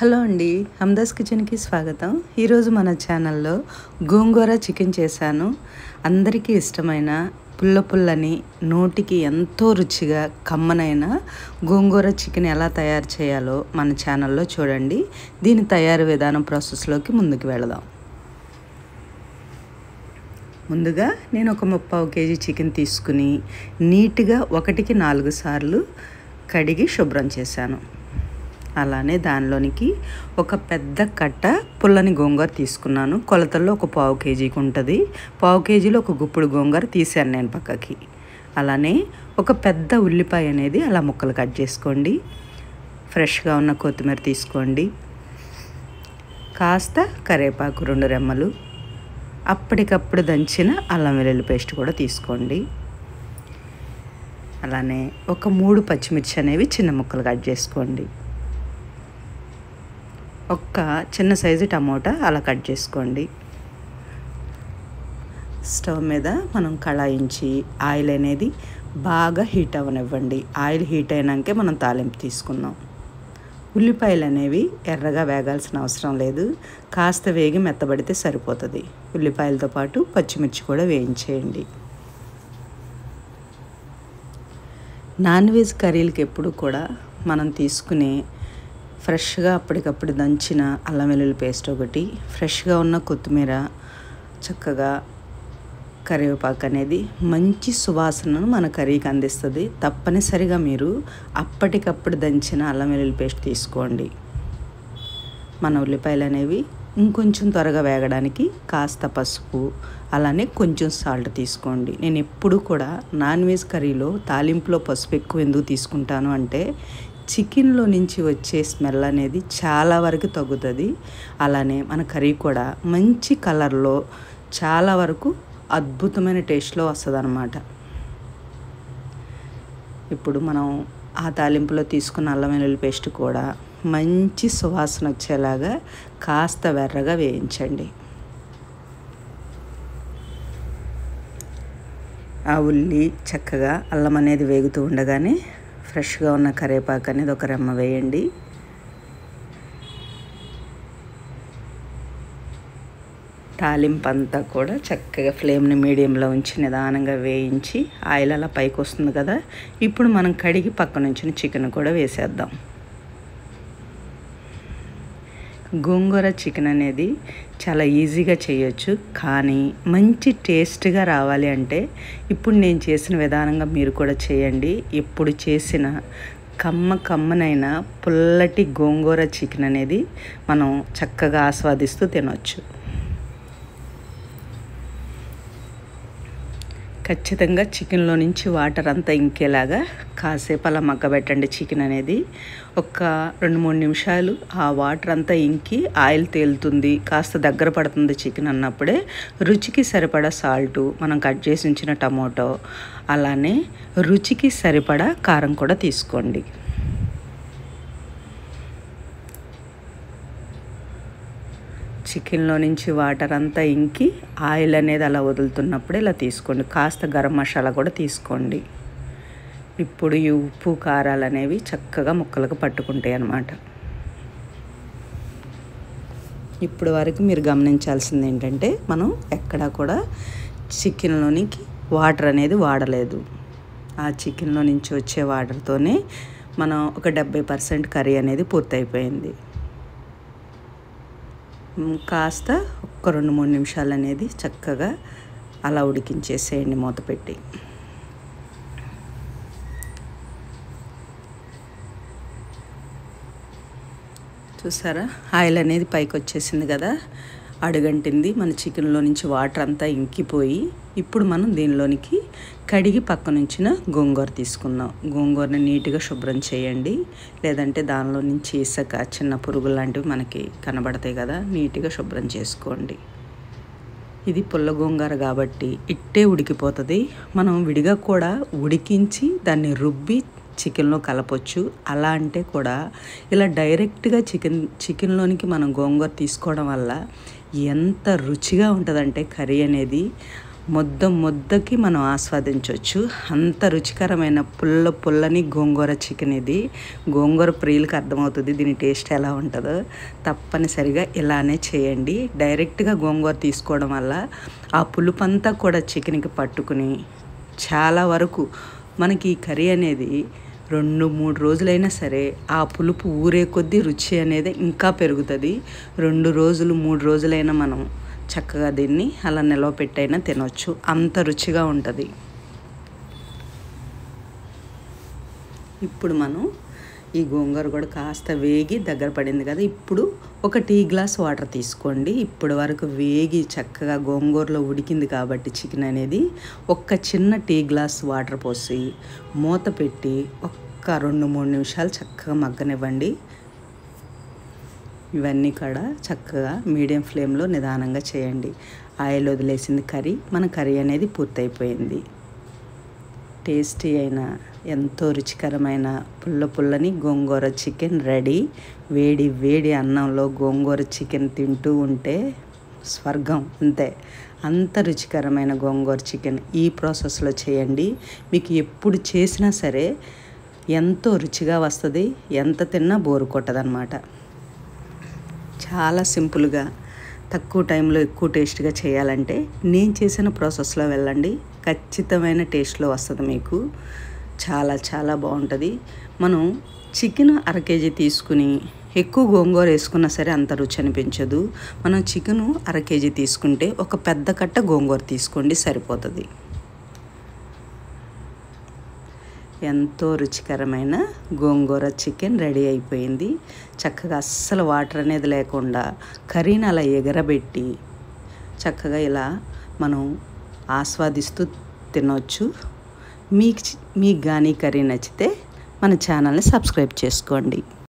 Hello అండి, హమ్దాస్ కిచెన్కి స్వాగతం. ఈరోజు మన ఛానల్లో గోంగూర చికెన్ చేశాను. అందరికీ ఇష్టమైన పుల్లని నోటికి ఎంతో రుచిగా కమ్మనైన గోంగూర చికెన్ ఎలా తయారు చేయాలో మన ఛానల్లో చూడండి. దీని తయారు విధానం ప్రాసెస్లోకి ముందుకు వెళదాం. ముందుగా నేను ఒక 3/4 కేజీ చికెన్ తీసుకుని నీట్గా 1కి 4 సార్లు కడిగి శుభ్రం చేశాను. అలానే దానిలోనికి ఒక పెద్ద కట్ట పుల్లని గోంగూర తీసుకున్నాను. కొలతల్లో ఒక 1/4 కేజీకి ఉంటుంది. 1/4 కేజీలో ఒక గుప్పుడు గోంగూర తీసాను నేను పక్కకి. అలానే ఒక పెద్ద ఉల్లిపాయ అనేది అలా ముక్కలు కట్ చేసుకోండి. ఫ్రెష్గా ఉన్న కొత్తిమీర తీసుకోండి. కాస్త కరివేపాకు 2 రెమ్మలు, అప్పటికప్పుడు దంచిన అల్లం వెల్లుల్లి పేస్ట్ కూడా తీసుకోండి. అలానే ఒక 3 పచ్చిమిర్చి అనేవి చిన్న ముక్కలు కట్ చేసుకోండి. ఒక్క చిన్న సైజు టమోటా అలా కట్ చేసుకోండి. స్టవ్ మీద మనం కళాయించి ఆయిల్ అనేది బాగా హీట్ అవ్వనివ్వండి. ఆయిల్ హీట్ అయినాకే మనం తాలింపు తీసుకుందాం. ఉల్లిపాయలు అనేవి ఎర్రగా వేగాల్సిన అవసరం లేదు, కాస్త వేగి మెత్తబడితే సరిపోతుంది. ఉల్లిపాయలతో పాటు పచ్చిమిర్చి కూడా వేయించేయండి. నాన్ వెజ్ కర్రీలకి ఎప్పుడు కూడా మనం తీసుకునే ఫ్రెష్గా అప్పటికప్పుడు దంచిన అల్లం వెల్లుల్లి పేస్ట్ ఒకటి, ఫ్రెష్గా ఉన్న కొత్తిమీర, చక్కగా కరివేపాకు అనేది మంచి సువాసనను మన కర్రీకి అందిస్తుంది. తప్పనిసరిగా మీరు అప్పటికప్పుడు దంచిన అల్లం వెల్లుల్లి పేస్ట్ తీసుకోండి. మన ఉల్లిపాయలు అనేవి ఇంకొంచెం త్వరగా వేగడానికి కాస్త పసుపు, అలానే కొంచెం సాల్ట్ తీసుకోండి. నేను ఎప్పుడు కూడా నాన్ వెజ్ కర్రీలో తాలింపులో పసుపు ఎక్కువ ఎందుకు తీసుకుంటాను అంటే చికెన్లో నుంచి వచ్చే స్మెల్ అనేది చాలా వరకు తగ్గుతుంది. అలానే మన కర్రీ కూడా మంచి కలర్లో చాలా వరకు అద్భుతమైన టేస్ట్లో వస్తుంది అన్నమాట. ఇప్పుడు మనం ఆ తాలింపులో తీసుకున్న అల్లం వెల్లుల్లి పేస్ట్ కూడా మంచి సువాసన వచ్చేలాగా కాస్త వెర్రగా వేయించండి. ఆ ఉల్లి చక్కగా అల్లం అనేది వేగుతూ ఉండగానే ఫ్రెష్గా ఉన్న కరివేపాకు అనేది ఒక రెమ్మ వేయండి. తాలింపు అంతా కూడా చక్కగా ఫ్లేమ్ని మీడియంలో ఉంచి నిదానంగా వేయించి ఆయిల్ అలా పైకి వస్తుంది కదా, ఇప్పుడు మనం కడిగి పక్క నుంచి చికెన్ కూడా వేసేద్దాం. గోంగూర చికెన్ అనేది చాలా ఈజీగా చేయొచ్చు, కానీ మంచి టేస్ట్గా రావాలి అంటే ఇప్పుడు నేను చేసిన విధానంగా మీరు కూడా చేయండి. ఎప్పుడు చేసిన కమ్మనైన పుల్లటి గోంగూర చికెన్ అనేది మనం చక్కగా ఆస్వాదిస్తూ తినొచ్చు. ఖచ్చితంగా చికెన్లో నుంచి వాటర్ అంతా ఇంకేలాగా కాసేపు అలా మగ్గబెట్టండి. చికెన్ అనేది ఒక 2-3 నిమిషాలు ఆ వాటర్ అంతా ఇంకి ఆయిల్ తేలుతుంది, కాస్త దగ్గర పడుతుంది చికెన్ అన్నప్పుడే రుచికి సరిపడా సాల్టు, మనం కట్ చేసి ఉంచిన టమోటో, అలానే రుచికి సరిపడా కారం కూడా తీసుకోండి. చికెన్లో నుంచి వాటర్ అంతా ఇంకి ఆయిల్ అనేది అలా వదులుతున్నప్పుడే ఇలా తీసుకోండి. కాస్త గరం మసాలా కూడా తీసుకోండి. ఇప్పుడు ఈ ఉప్పు కారాలు అనేవి చక్కగా ముక్కలకు పట్టుకుంటాయి అన్నమాట. ఇప్పుడు వరకు మీరు గమనించాల్సింది ఏంటంటే మనం ఎక్కడా కూడా చికెన్లోనికి వాటర్ అనేది వాడలేదు. ఆ చికెన్లో నుంచి వచ్చే వాటర్తోనే మనం ఒక 70% కర్రీ అనేది పూర్తయిపోయింది. కాస్త ఒక 2-3 నిమిషాలు అనేది చక్కగా అలా ఉడికించేసేయండి మూత పెట్టి. చూసారా, ఆయిల్ అనేది పైకి వచ్చేసింది కదా, అడుగంటింది. మన చికెన్లో నుంచి వాటర్ అంతా ఇంకిపోయి ఇప్పుడు మనం దీనిలోనికి కడిగి పక్కనుంచిన గోంగూర తీసుకుందాం. గోంగూరని నీట్గా శుభ్రం చేయండి, లేదంటే దానిలో నుంచి ఇసుక, చిన్న పురుగులు లాంటివి మనకి కనబడతాయి కదా, నీట్గా శుభ్రం చేసుకోండి. ఇది పుల్ల గోంగూర కాబట్టి ఇట్టే ఉడికిపోతుంది. మనం విడిగా కూడా ఉడికించి దాన్ని రుబ్బి చికెన్లో కలపొచ్చు. అలా అంటే కూడా ఇలా డైరెక్ట్గా చికెన్లోనికి మనం గోంగూర తీసుకోవడం వల్ల ఎంత రుచిగా ఉంటుందంటే కర్రీ అనేది ముద్దకి మనం ఆస్వాదించవచ్చు. అంత రుచికరమైన పుల్లని గోంగూర చికెన్ ఇది. గోంగూర ప్రియులకు అర్థమవుతుంది దీని టేస్ట్ ఎలా ఉంటుందో. తప్పనిసరిగా ఇలానే చేయండి. డైరెక్ట్గా గోంగూర తీసుకోవడం వల్ల ఆ పులుపంతా కూడా చికెన్కి పట్టుకుని చాలా వరకు మనకి ఈ కర్రీ అనేది 2-3 రోజులైనా సరే ఆ పులుపు ఊరే కొద్దీ రుచి అనేది ఇంకా పెరుగుతుంది. 2 రోజులు 3 రోజులైనా మనం చక్కగా దీన్ని అలా నిలవ పెట్టైనా తినవచ్చు. అంత రుచిగా ఉంటుంది. ఇప్పుడు మనం ఈ గోంగూర కూడా కాస్త వేగి దగ్గర పడింది కదా. ఇప్పుడు ఒక టీ గ్లాస్ వాటర్ తీసుకోండి. ఇప్పటి వరకు వేగి చక్కగా గోంగూరలో ఉడికింది కాబట్టి చికెన్ అనేది ఒక చిన్న టీ గ్లాస్ వాటర్ పోసి మూత పెట్టి ఒక్క 2-3 నిమిషాలు చక్కగా మగ్గనివ్వండి. ఇవన్నీ కూడా చక్కగా మీడియం ఫ్లేమ్లో నిదానంగా చేయండి. ఆయిల్ వదిలేసింది కర్రీ. మన కర్రీ అనేది పూర్తయిపోయింది. టేస్టీ అయిన ఎంతో రుచికరమైన పుల్లని గోంగూర చికెన్ రెడీ. వేడి అన్నంలో గోంగూర చికెన్ తింటూ ఉంటే స్వర్గం అంతే. అంత రుచికరమైన గోంగూర చికెన్ ఈ ప్రాసెస్లో చేయండి. మీకు ఎప్పుడు చేసినా సరే ఎంతో రుచిగా వస్తుంది. ఎంత తిన్నా బోరు కొట్టదన్నమాట. చాలా సింపుల్గా తక్కువ టైంలో ఎక్కువ టేస్ట్గా చేయాలంటే నేను చేసిన ప్రాసెస్లో వెళ్ళండి. ఖచ్చితమైన టేస్ట్లో వస్తుంది మీకు. చాలా బాగుంటుంది. మనం చికెన్ 1/2 కేజీ తీసుకుని ఎక్కువ గోంగూర వేసుకున్నా సరే అంత రుచి అనిపించదు. మనం చికెను 1/2 కేజీ తీసుకుంటే ఒక పెద్ద కట్ట గోంగూర తీసుకోండి, సరిపోతుంది. ఎంతో రుచికరమైన గోంగూర చికెన్ రెడీ అయిపోయింది. చక్కగా అస్సలు వాటర్ అనేది లేకుండా కర్రీని అలా ఎగరబెట్టి చక్కగా ఇలా మనం ఆస్వాదిస్తూ తినవచ్చు. మీకు కానీ కర్రీ నచ్చితే మన ఛానల్ని సబ్స్క్రైబ్ చేసుకోండి.